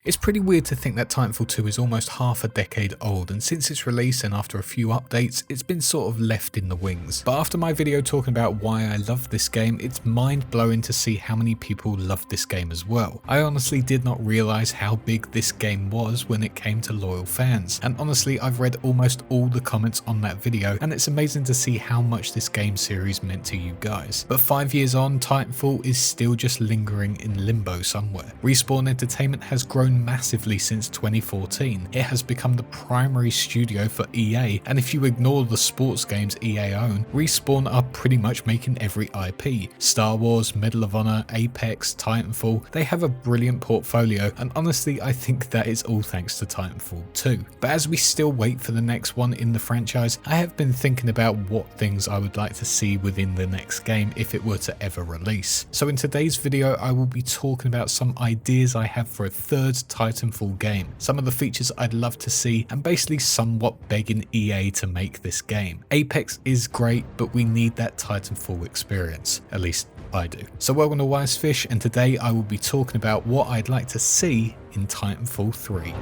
It's pretty weird to think that Titanfall 2 is almost half a decade old, and since its release and after a few updates, it's been sort of left in the wings. But after my video talking about why I love this game, it's mind blowing to see how many people love this game as well. I honestly did not realise how big this game was when it came to loyal fans, and honestly I've read almost all the comments on that video, and it's amazing to see how much this game series meant to you guys. But 5 years on, Titanfall is still just lingering in limbo somewhere. Respawn Entertainment has grown massively since 2014. It has become the primary studio for EA, and if you ignore the sports games EA own, Respawn are pretty much making every IP. Star Wars, Medal of Honor, Apex, Titanfall, they have a brilliant portfolio, and honestly I think that is all thanks to Titanfall 2. But as we still wait for the next one in the franchise, I have been thinking about what things I would like to see within the next game if it were to ever release. So in today's video I will be talking about some ideas I have for a third Titanfall game, some of the features I'd love to see, and basically somewhat begging EA to make this game. Apex is great, but we need that Titanfall experience, at least I do. So welcome to WiseFish, and today I will be talking about what I'd like to see in Titanfall 3.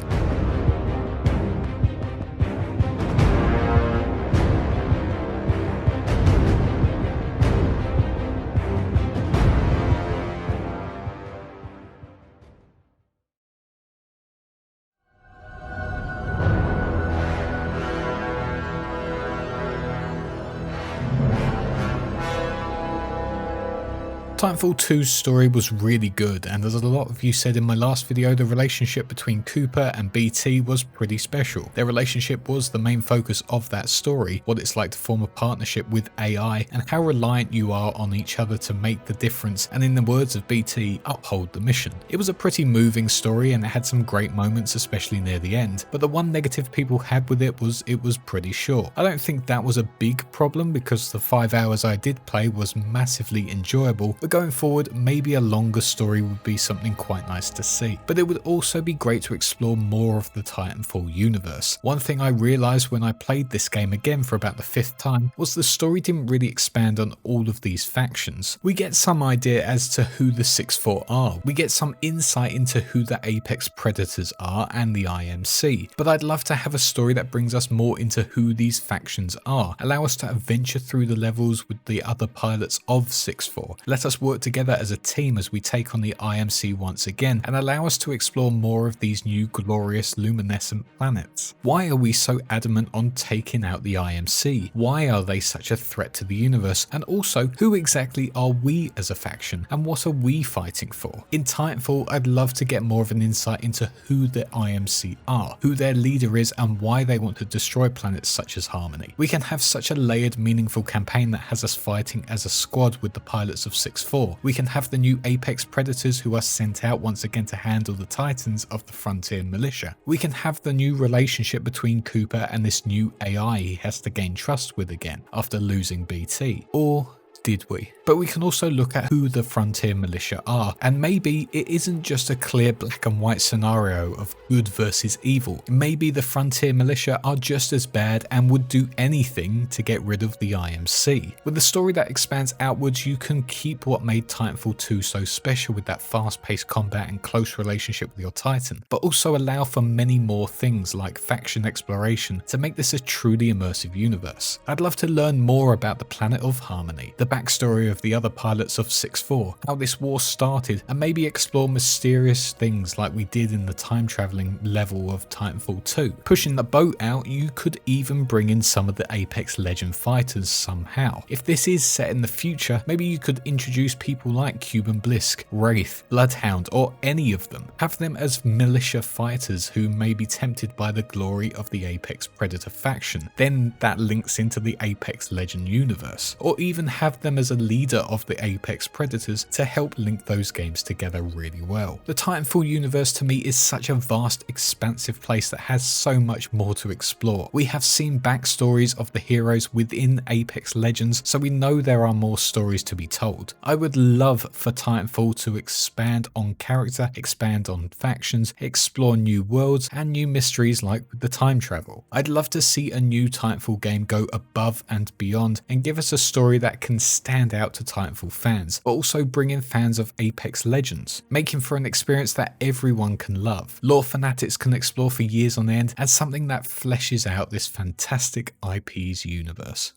Titanfall 2's story was really good, and as a lot of you said in my last video, the relationship between Cooper and BT was pretty special. Their relationship was the main focus of that story, what it's like to form a partnership with AI and how reliant you are on each other to make the difference, and in the words of BT, uphold the mission. It was a pretty moving story and it had some great moments, especially near the end, but the one negative people had with it was pretty short. I don't think that was a big problem because the 5 hours I did play was massively enjoyable, but going forward, maybe a longer story would be something quite nice to see. But it would also be great to explore more of the Titanfall universe. One thing I realised when I played this game again for about the 5th time was the story didn't really expand on all of these factions. We get some idea as to who the 6-4 are, we get some insight into who the Apex Predators are and the IMC, but I'd love to have a story that brings us more into who these factions are, allow us to adventure through the levels with the other pilots of 6-4, let us work together as a team as we take on the IMC once again, and allow us to explore more of these new glorious luminescent planets. Why are we so adamant on taking out the IMC? Why are they such a threat to the universe? And also, who exactly are we as a faction, and what are we fighting for? In Titanfall, I'd love to get more of an insight into who the IMC are, who their leader is, and why they want to destroy planets such as Harmony. We can have such a layered, meaningful campaign that has us fighting as a squad with the pilots of 6-4. We can have the new Apex Predators who are sent out once again to handle the Titans of the Frontier Militia. We can have the new relationship between Cooper and this new AI he has to gain trust with again after losing BT. Or did we? But we can also look at who the Frontier Militia are, and maybe it isn't just a clear black and white scenario of good versus evil. Maybe the Frontier Militia are just as bad and would do anything to get rid of the IMC. With a story that expands outwards, you can keep what made Titanfall 2 so special with that fast-paced combat and close relationship with your Titan, but also allow for many more things like faction exploration to make this a truly immersive universe. I'd love to learn more about the planet of Harmony, the backstory of the other pilots of 6-4, how this war started, and maybe explore mysterious things like we did in the time traveling level of Titanfall 2. Pushing the boat out, you could even bring in some of the Apex Legend fighters somehow. If this is set in the future, maybe you could introduce people like Cuban Blisk, Wraith, Bloodhound, or any of them. Have them as militia fighters who may be tempted by the glory of the Apex Predator faction. Then that links into the Apex Legend universe. Or even have them as a leader of the Apex Predators to help link those games together really well. The Titanfall universe to me is such a vast, expansive place that has so much more to explore. We have seen backstories of the heroes within Apex Legends, so we know there are more stories to be told. I would love for Titanfall to expand on character, expand on factions, explore new worlds and new mysteries like with the time travel. I'd love to see a new Titanfall game go above and beyond and give us a story that can stand out to Titanfall fans, but also bring in fans of Apex Legends, making for an experience that everyone can love, lore fanatics can explore for years on end, and something that fleshes out this fantastic IP's universe.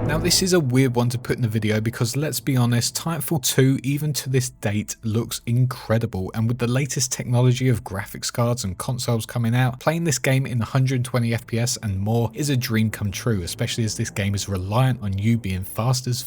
Now this is a weird one to put in the video because let's be honest, Titanfall 2 even to this date looks incredible, and with the latest technology of graphics cards and consoles coming out, playing this game in 120 FPS and more is a dream come true, especially as this game is reliant on you being fast as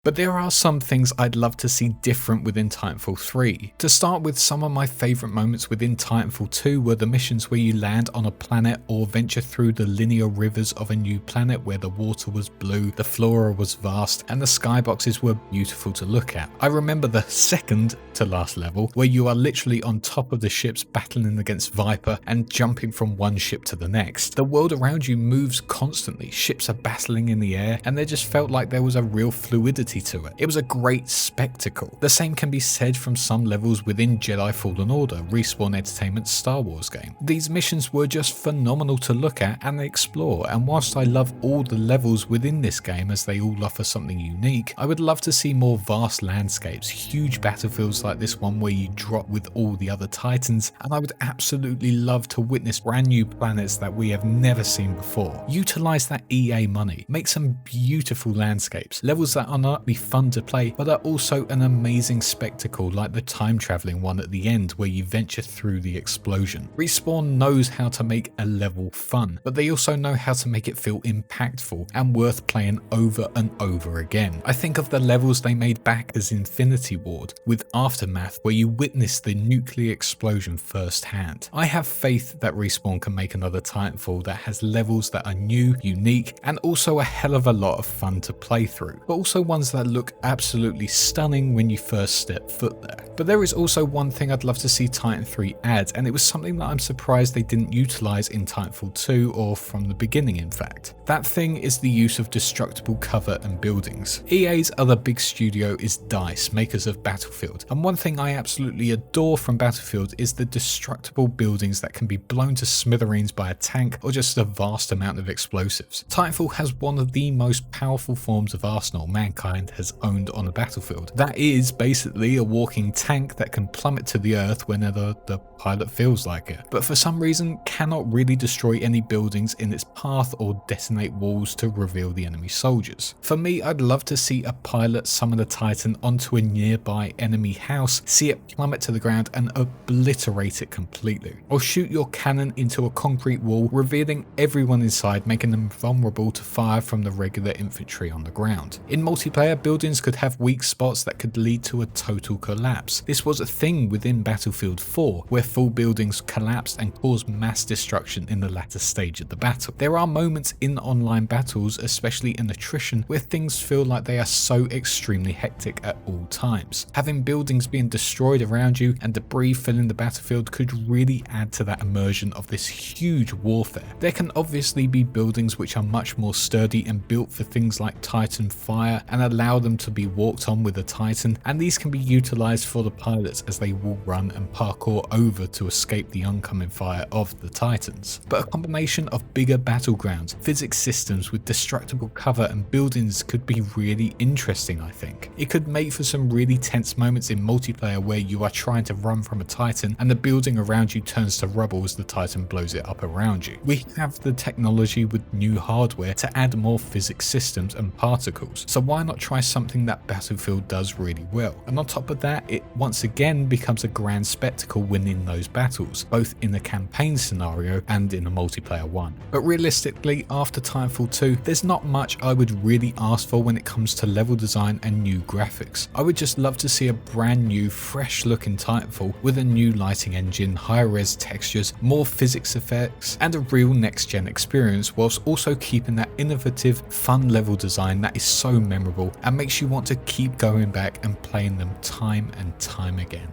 But there are some things I'd love to see different within Titanfall 3. To start with, some of my favourite moments within Titanfall 2 were the missions where you land on a planet or venture through the linear rivers of a new planet where the water was blue, the flora was vast, and the skyboxes were beautiful to look at. I remember the second to last level where you are literally on top of the ships battling against Viper and jumping from one ship to the next. The world around you moves constantly, ships are battling in the air, and there just felt like there was a real fluidity to it. It was a great spectacle. The same can be said from some levels within Jedi Fallen Order, Respawn Entertainment's Star Wars game. These missions were just phenomenal to look at and explore, and whilst I love all the levels within this game as they all offer something unique, I would love to see more vast landscapes, huge battlefields like this one where you drop with all the other Titans, and I would absolutely love to witness brand new planets that we have never seen before. Utilize that EA money, make some beautiful landscapes, levels that are not be fun to play but are also an amazing spectacle, like the time traveling one at the end where you venture through the explosion. Respawn knows how to make a level fun, but they also know how to make it feel impactful and worth playing over and over again. I think of the levels they made back as Infinity Ward with Aftermath, where you witness the nuclear explosion firsthand. I have faith that Respawn can make another Titanfall that has levels that are new, unique, and also a hell of a lot of fun to play through, but also ones that look absolutely stunning when you first step foot there. But there is also one thing I'd love to see Titan 3 add, and it was something that I'm surprised they didn't utilize in Titanfall 2, or from the beginning in fact. That thing is the use of destructible cover and buildings. EA's other big studio is DICE, makers of Battlefield, and one thing I absolutely adore from Battlefield is the destructible buildings that can be blown to smithereens by a tank or just a vast amount of explosives. Titanfall has one of the most powerful forms of arsenal mankind has owned on a battlefield. That is basically a walking tank that can plummet to the earth whenever the pilot feels like it, but for some reason cannot really destroy any buildings in its path or detonate walls to reveal the enemy soldiers. For me, I'd love to see a pilot summon a Titan onto a nearby enemy house, see it plummet to the ground and obliterate it completely, or shoot your cannon into a concrete wall, revealing everyone inside, making them vulnerable to fire from the regular infantry on the ground. In multiplayer, buildings could have weak spots that could lead to a total collapse. This was a thing within Battlefield 4, where full buildings collapsed and caused mass destruction in the latter stage of the battle. There are moments in online battles, especially in attrition, where things feel like they are so extremely hectic at all times. Having buildings being destroyed around you and debris filling the battlefield could really add to that immersion of this huge warfare. There can obviously be buildings which are much more sturdy and built for things like Titan fire and allow them to be walked on with a Titan, and these can be utilized for the pilots as they will run and parkour over to escape the oncoming fire of the Titans. But a combination of bigger battlegrounds, physics systems with destructible cover and buildings could be really interesting, I think. It could make for some really tense moments in multiplayer where you are trying to run from a Titan and the building around you turns to rubble as the Titan blows it up around you. We have the technology with new hardware to add more physics systems and particles, so why not try something that Battlefield does really well? And on top of that, it once again becomes a grand spectacle winning those battles, both in a campaign scenario and in a multiplayer one. But realistically, after Titanfall 2, there's not much I would really ask for when it comes to level design and new graphics. I would just love to see a brand new, fresh looking Titanfall with a new lighting engine, higher res textures, more physics effects, and a real next gen experience, whilst also keeping that innovative, fun level design that is so memorable and makes you want to keep going back and playing them time and time again.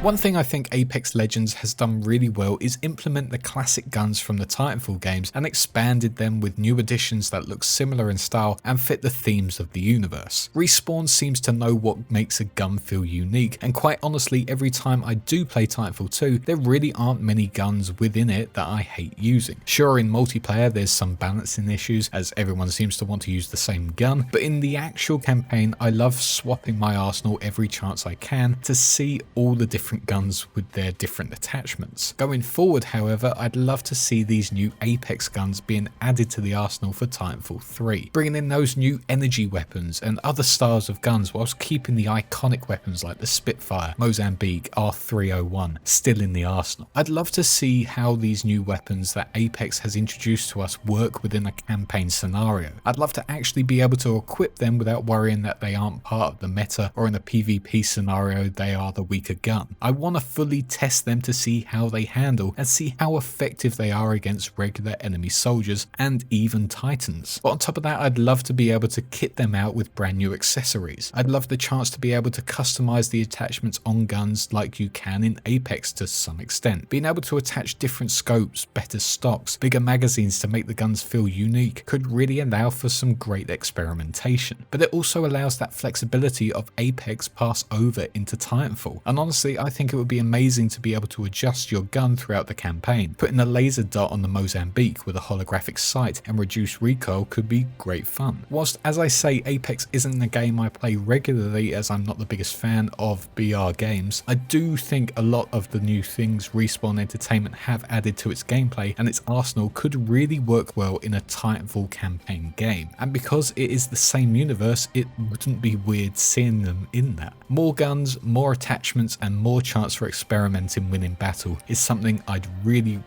One thing I think Apex Legends has done really well is implement the classic guns from the Titanfall games and expanded them with new additions that look similar in style and fit the themes of the universe. Respawn seems to know what makes a gun feel unique, and quite honestly, every time I do play Titanfall 2, there really aren't many guns within it that I hate using. Sure, in multiplayer there's some balancing issues as everyone seems to want to use the same gun, but in the actual campaign I love swapping my arsenal every chance I can to see all the different guns with their different attachments. Going forward, however, I'd love to see these new Apex guns being added to the arsenal for Titanfall 3, bringing in those new energy weapons and other styles of guns whilst keeping the iconic weapons like the Spitfire, Mozambique, R301 still in the arsenal. I'd love to see how these new weapons that Apex has introduced to us work within a campaign scenario. I'd love to actually be able to equip them without worrying that they aren't part of the meta, or in a PvP scenario they are the weaker gun. I want to fully test them to see how they handle and see how effective they are against regular enemy soldiers and even titans. But on top of that, I'd love to be able to kit them out with brand new accessories. I'd love the chance to be able to customize the attachments on guns like you can in Apex to some extent. Being able to attach different scopes, better stocks, bigger magazines to make the guns feel unique could really allow for some great experimentation. But it also allows that flexibility of Apex pass over into Titanfall. And honestly, I think it would be amazing to be able to adjust your gun throughout the campaign. Putting a laser dot on the Mozambique with a holographic sight and reduced recoil could be great fun. Whilst, as I say, Apex isn't a game I play regularly as I'm not the biggest fan of BR games, I do think a lot of the new things Respawn Entertainment have added to its gameplay and its arsenal could really work well in a Titanfall campaign game. And because it is the same universe, it wouldn't be weird seeing them in that. More guns, more attachments, and more chance for experimenting winning battle is something I'd really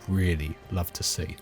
love to see.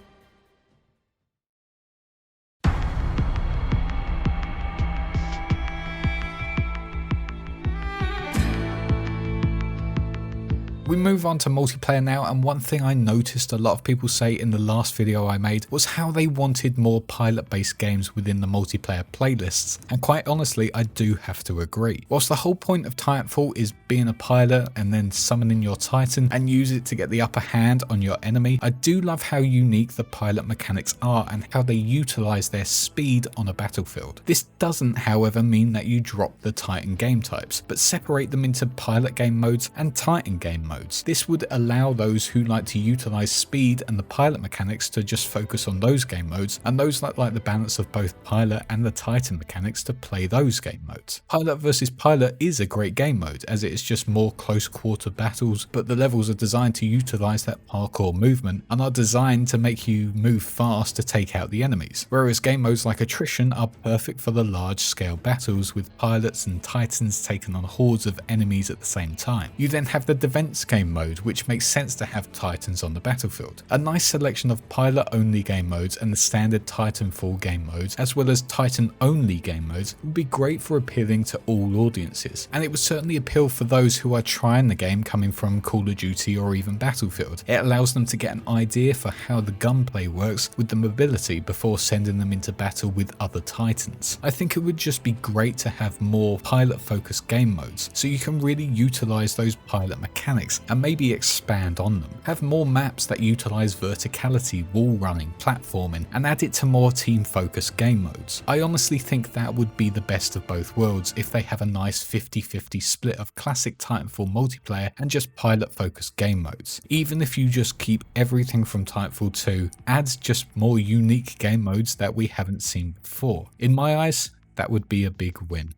We move on to multiplayer now, and one thing I noticed a lot of people say in the last video I made was how they wanted more pilot-based games within the multiplayer playlists, and quite honestly I do have to agree. Whilst the whole point of Titanfall is being a pilot and then summoning your Titan and use it to get the upper hand on your enemy, I do love how unique the pilot mechanics are and how they utilise their speed on a battlefield. This doesn't however mean that you drop the Titan game types, but separate them into pilot game modes and Titan game modes. This would allow those who like to utilise speed and the pilot mechanics to just focus on those game modes, and those that like the balance of both pilot and the Titan mechanics to play those game modes. Pilot versus pilot is a great game mode as it is just more close quarter battles, but the levels are designed to utilise that parkour movement and are designed to make you move fast to take out the enemies, whereas game modes like attrition are perfect for the large scale battles with pilots and Titans taking on hordes of enemies at the same time. You then have the defense game mode, which makes sense to have Titans on the battlefield. A nice selection of pilot only game modes and the standard Titanfall game modes, as well as Titan only game modes, would be great for appealing to all audiences, and it would certainly appeal for those who are trying the game coming from Call of Duty or even Battlefield. It allows them to get an idea for how the gunplay works with the mobility before sending them into battle with other Titans. I think it would just be great to have more pilot focused game modes so you can really utilise those pilot mechanics and maybe expand on them. Have more maps that utilise verticality, wall running, platforming, and add it to more team focused game modes. I honestly think that would be the best of both worlds if they have a nice 50-50 split of classic Titanfall multiplayer and just pilot focused game modes. Even if you just keep everything from Titanfall 2, adds just more unique game modes that we haven't seen before. In my eyes, that would be a big win.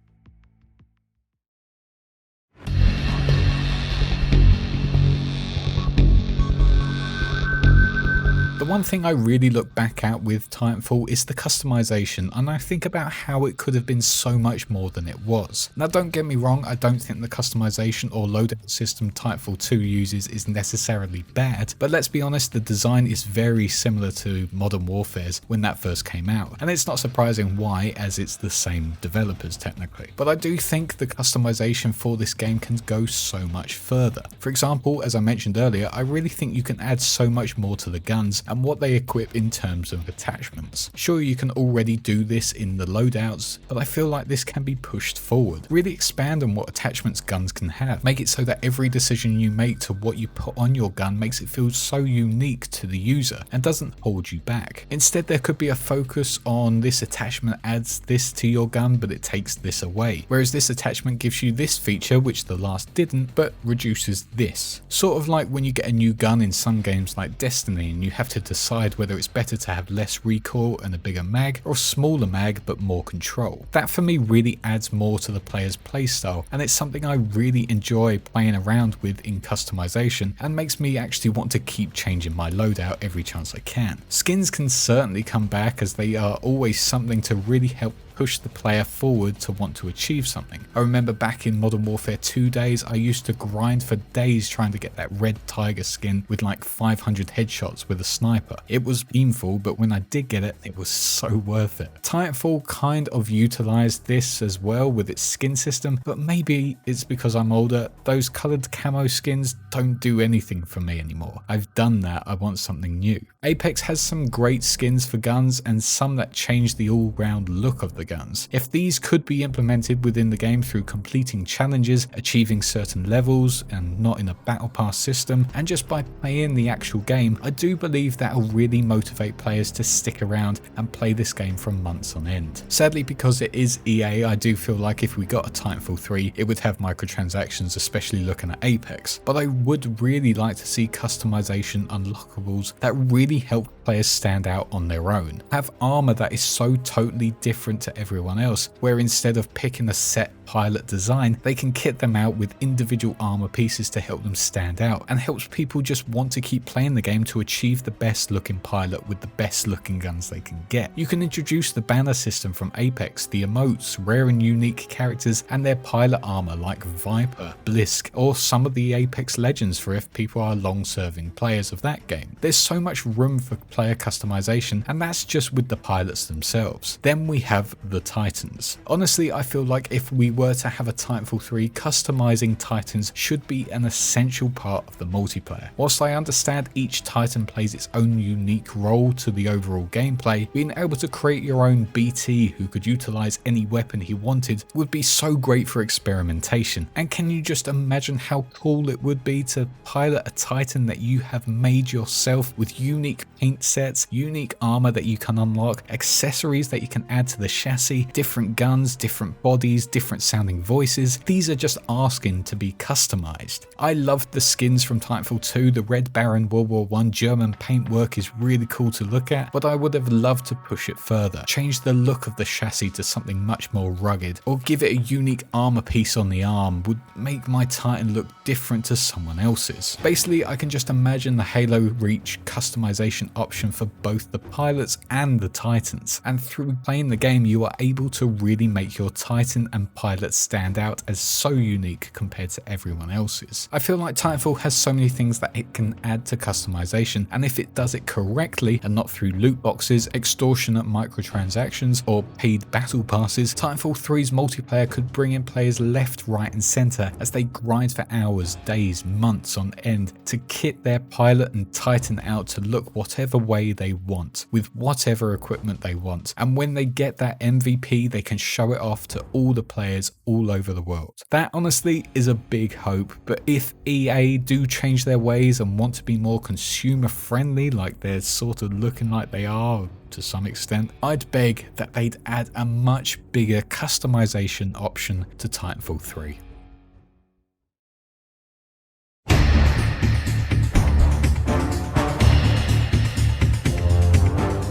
The one thing I really look back at with Titanfall is the customization, and I think about how it could have been so much more than it was. Now don't get me wrong, I don't think the customization or loadout system Titanfall 2 uses is necessarily bad, but let's be honest, the design is very similar to Modern Warfare's when that first came out, and it's not surprising why, as it's the same developers technically. But I do think the customization for this game can go so much further. For example, as I mentioned earlier, I really think you can add so much more to the guns and and what they equip in terms of attachments. Sure, you can already do this in the loadouts, but I feel like this can be pushed forward. Really expand on what attachments guns can have. Make it so that every decision you make to what you put on your gun makes it feel so unique to the user and doesn't hold you back. Instead, there could be a focus on this attachment adds this to your gun, but it takes this away. Whereas this attachment gives you this feature, which the last didn't, but reduces this. Sort of like when you get a new gun in some games like Destiny and you have to decide whether it's better to have less recoil and a bigger mag, or a smaller mag but more control. That for me really adds more to the player's playstyle, and it's something I really enjoy playing around with in customization, and makes me actually want to keep changing my loadout every chance I can. Skins can certainly come back, as they are always something to really help push the player forward to want to achieve something. I remember back in Modern Warfare 2 days, I used to grind for days trying to get that red tiger skin with like 500 headshots with a sniper. It was painful, but when I did get it, it was so worth it. Titanfall kind of utilized this as well with its skin system, but maybe it's because I'm older. Those colored camo skins don't do anything for me anymore. I've done that, I want something new. Apex has some great skins for guns and some that change the all-round look of the guns. If these could be implemented within the game through completing challenges, achieving certain levels, and not in a battle pass system, and just by playing the actual game, I do believe that'll really motivate players to stick around and play this game for months on end. Sadly, because it is EA, I do feel like if we got a Titanfall 3, it would have microtransactions, especially looking at Apex. But I would really like to see customization unlockables that really help players stand out on their own. Have armor that is so totally different to everyone else, where instead of picking a set pilot design, they can kit them out with individual armor pieces to help them stand out, and helps people just want to keep playing the game to achieve the best looking pilot with the best looking guns they can get. You can introduce the banner system from Apex, the emotes, rare and unique characters, and their pilot armor like Viper, Blisk, or some of the Apex legends for if people are long serving players of that game. There's so much room for player customization, and that's just with the pilots themselves. Then we have the Titans. Honestly, I feel like if we were to have a Titanfall 3, customizing Titans should be an essential part of the multiplayer. Whilst I understand each Titan plays its own unique role to the overall gameplay, being able to create your own BT who could utilize any weapon he wanted would be so great for experimentation. And can you just imagine how cool it would be to pilot a Titan that you have made yourself with unique paint sets, unique armor that you can unlock, accessories that you can add to the chassis, different guns, different bodies, different sounding voices. These are just asking to be customized. I loved the skins from Titanfall 2. The Red Baron World War I German paintwork is really cool to look at, but I would have loved to push it further. Change the look of the chassis to something much more rugged, or give it a unique armor piece on the arm would make my Titan look different to someone else's. Basically, I can just imagine the Halo Reach customization option for both the pilots and the Titans, and through playing the game you are able to really make your Titan and pilot stand out as so unique compared to everyone else's. I feel like Titanfall has so many things that it can add to customization, and if it does it correctly and not through loot boxes, extortionate microtransactions, or paid battle passes, Titanfall 3's multiplayer could bring in players left, right and center as they grind for hours, days, months on end to kit their pilot and Titan out to look whatever way they want, with whatever equipment they want, and when they get that MVP they can show it off to all the players all over the world. That honestly is a big hope, but if EA do change their ways and want to be more consumer friendly like they're sort of looking like they are to some extent, I'd beg that they'd add a much bigger customization option to Titanfall 3.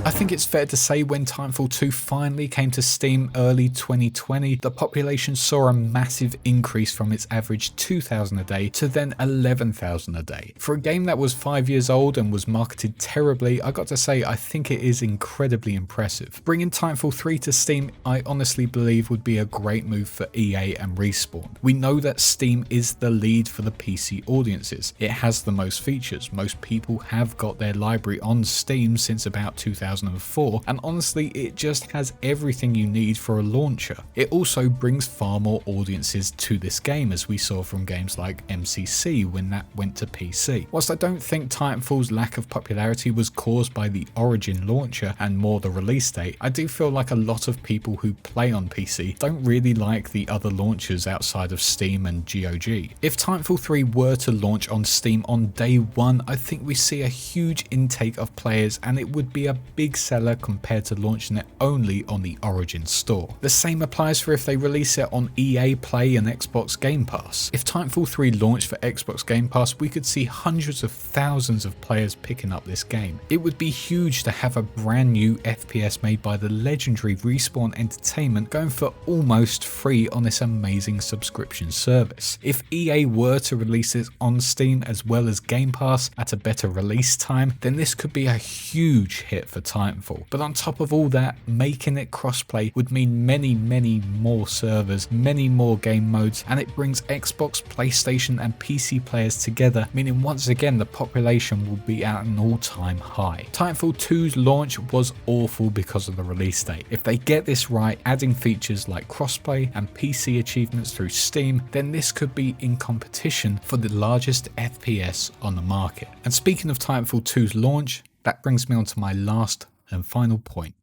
I think it's fair to say when Titanfall 2 finally came to Steam early 2020, the population saw a massive increase from its average 2,000 a day to then 11,000 a day. For a game that was 5 years old and was marketed terribly, I got to say I think it is incredibly impressive. Bringing Titanfall 3 to Steam I honestly believe would be a great move for EA and Respawn. We know that Steam is the lead for the PC audiences. It has the most features. Most people have got their library on Steam since about 2015. 2004, and honestly it just has everything you need for a launcher. It also brings far more audiences to this game, as we saw from games like MCC when that went to PC. Whilst I don't think Titanfall's lack of popularity was caused by the Origin launcher and more the release date, I do feel like a lot of people who play on PC don't really like the other launchers outside of Steam and GOG. If Titanfall 3 were to launch on Steam on day one, I think we see a huge intake of players and it would be a big seller compared to launching it only on the Origin store. The same applies for if they release it on EA Play and Xbox Game Pass. If Titanfall 3 launched for Xbox Game Pass, we could see hundreds of thousands of players picking up this game. It would be huge to have a brand new FPS made by the legendary Respawn Entertainment going for almost free on this amazing subscription service. If EA were to release it on Steam as well as Game Pass at a better release time, then this could be a huge hit for Titanfall. But on top of all that, making it crossplay would mean many more servers, many more game modes, and it brings Xbox, PlayStation and PC players together, meaning once again the population will be at an all-time high. Titanfall 2's launch was awful because of the release date. If they get this right, adding features like crossplay and PC achievements through Steam, then this could be in competition for the largest FPS on the market. And speaking of Titanfall 2's launch, that brings me on to my last and final point.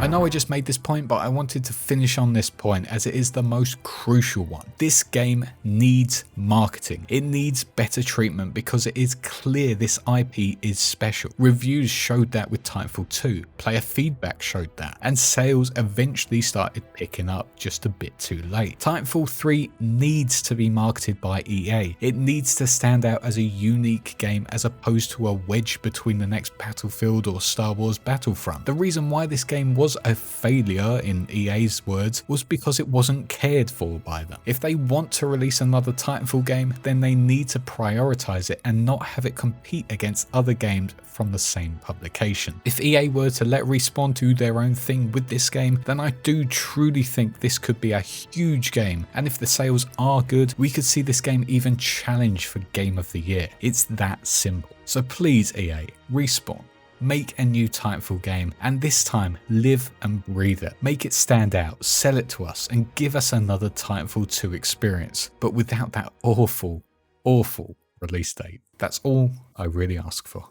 I know I just made this point, but I wanted to finish on this point as it is the most crucial one. This game needs marketing. It needs better treatment because it is clear this IP is special. Reviews showed that with Titanfall 2, player feedback showed that, and sales eventually started picking up just a bit too late. Titanfall 3 needs to be marketed by EA. It needs to stand out as a unique game as opposed to a wedge between the next Battlefield or Star Wars Battlefront. The reason why this game was a failure, in EA's words, was because it wasn't cared for by them. If they want to release another Titanfall game, then they need to prioritize it and not have it compete against other games from the same publication. If EA were to let Respawn do their own thing with this game, then I do truly think this could be a huge game, and if the sales are good, we could see this game even challenge for Game of the Year. It's that simple. So please EA, Respawn, make a new Titanfall game, and this time live and breathe it. Make it stand out, sell it to us, and give us another Titanfall 2 experience, but without that awful release date. That's all I really ask for.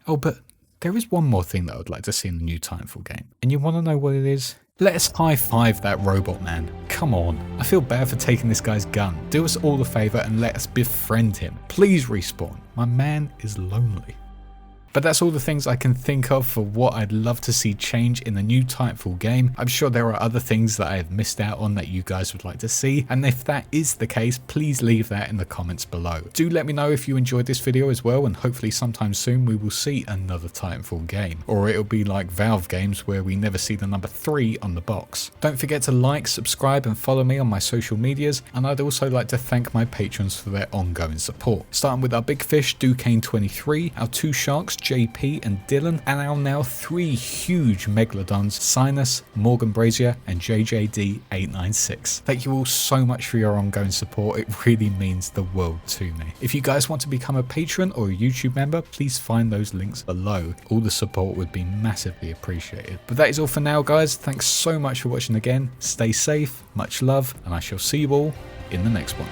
Oh, but there is one more thing that I would like to see in the new Titanfall game, and you want to know what it is? Let us high five that robot man. Come on, I feel bad for taking this guy's gun. Do us all a favour and let us befriend him. Please Respawn, my man is lonely. But that's all the things I can think of for what I'd love to see change in the new Titanfall game. I'm sure there are other things that I have missed out on that you guys would like to see, and if that is the case, please leave that in the comments below. Do let me know if you enjoyed this video as well, and hopefully sometime soon we will see another Titanfall game. Or it'll be like Valve games where we never see the number 3 on the box. Don't forget to like, subscribe and follow me on my social medias, and I'd also like to thank my patrons for their ongoing support. Starting with our big fish, Duquesne23, our 2 sharks, JP and Dylan, and our now 3 huge megalodons, Sinus, Morgan Brazier and JJD896. Thank you all so much for your ongoing support, it really means the world to me. If you guys want to become a patron or a YouTube member, please find those links below. All the support would be massively appreciated. But that is all for now guys, thanks so much for watching again, stay safe, much love, and I shall see you all in the next one.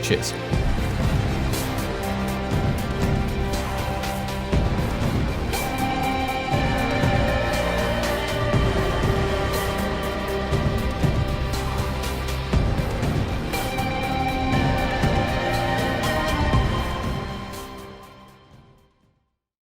Cheers.